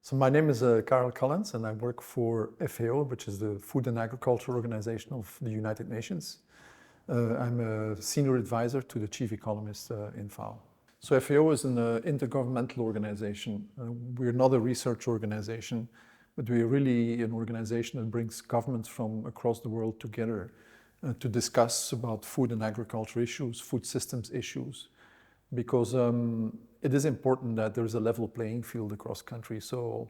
So my name is Karel Collins, and I work for FAO, which is the Food and Agriculture Organization of the United Nations. I'm a senior advisor to the chief economist in FAO. So FAO is an intergovernmental organization. We're not a research organization, but we're really an organization that brings governments from across the world together to discuss about food and agriculture issues, food systems issues, because it is important that there is a level playing field across countries. So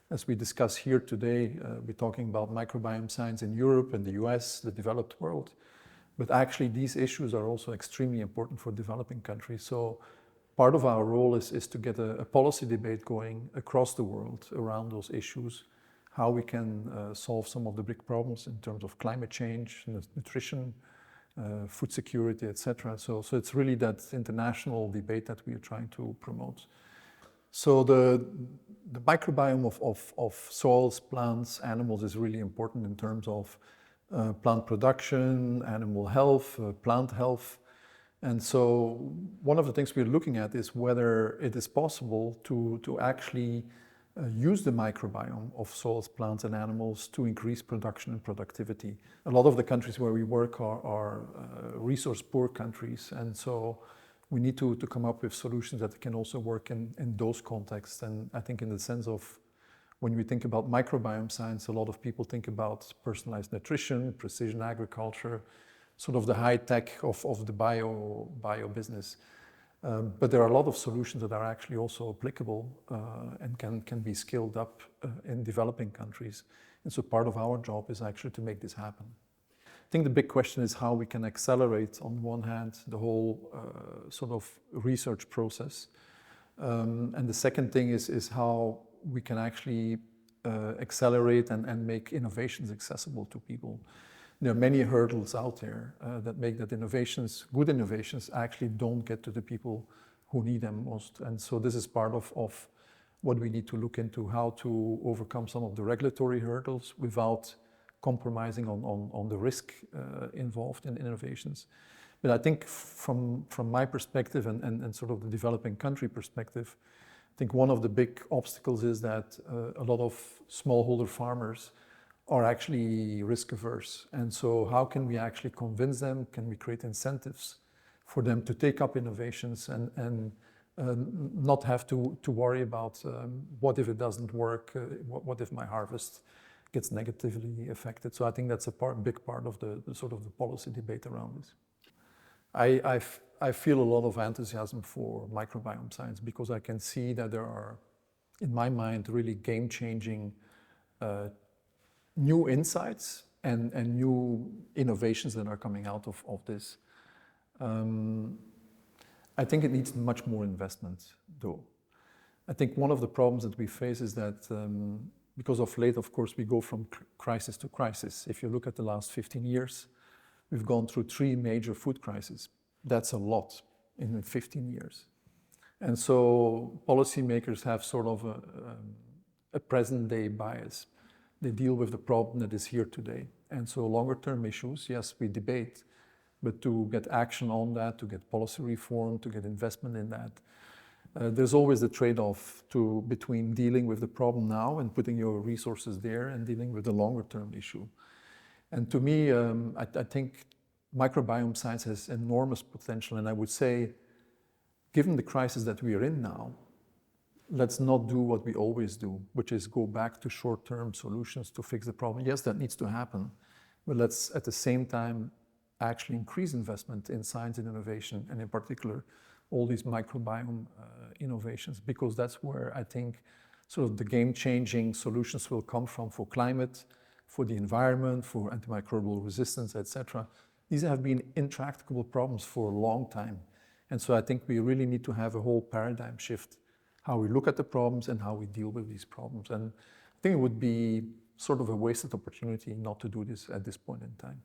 as we discuss here today, we're talking about microbiome science in Europe and the US, the developed world. But actually these issues are also extremely important for developing countries. So part of our role is to get a policy debate going across the world around those issues, how we can solve some of the big problems in terms of climate change, nutrition, food security, etc. So it's really that international debate that we are trying to promote. So the microbiome of soils, plants, animals is really important in terms of plant production, animal health, plant health. And so one of the things we're looking at is whether it is possible to actually use the microbiome of soils, plants, and animals to increase production and productivity. A lot of the countries where we work are resource-poor countries, and so we need to come up with solutions that can also work in those contexts. And I think in the sense of when we think about microbiome science, a lot of people think about personalized nutrition, precision agriculture, sort of the high tech of the bio business. But there are a lot of solutions that are actually also applicable and can be scaled up in developing countries. And so part of our job is actually to make this happen. I think the big question is how we can accelerate, on one hand, the whole sort of research process. And the second thing is how we can actually accelerate and make innovations accessible to people. There are many hurdles out there that make that good innovations actually don't get to the people who need them most. And so this is part of what we need to look into, how to overcome some of the regulatory hurdles without compromising on the risk involved in innovations. But I think from my perspective and sort of the developing country perspective, I think one of the big obstacles is that a lot of smallholder farmers are actually risk averse. And so how can we actually convince them? Can we create incentives for them to take up innovations and not have to worry about what if it doesn't work? What if my harvest gets negatively affected? So I think that's a big part of the sort of the policy debate around this. I feel a lot of enthusiasm for microbiome science because I can see that there are, in my mind, really game-changing new insights and new innovations that are coming out of this. I think it needs much more investment, though. I think one of the problems that we face is that because of late, of course, we go from crisis to crisis. If you look at the last 15 years, we've gone through 3 major food crises. That's a lot in 15 years. And so policymakers have sort of a present-day bias. They deal with the problem that is here today. And so longer-term issues, yes, we debate, but to get action on that, to get policy reform, to get investment in that, there's always the trade-off between dealing with the problem now and putting your resources there and dealing with the longer-term issue. And to me, I think microbiome science has enormous potential. And I would say, given the crisis that we are in now, let's not do what we always do, which is go back to short-term solutions to fix the problem. Yes, that needs to happen, but let's at the same time actually increase investment in science and innovation, and in particular, all these microbiome innovations, because that's where I think sort of the game-changing solutions will come from for climate, for the environment, for antimicrobial resistance, etc. These have been intractable problems for a long time. And so I think we really need to have a whole paradigm shift, how we look at the problems and how we deal with these problems. And I think it would be sort of a wasted opportunity not to do this at this point in time.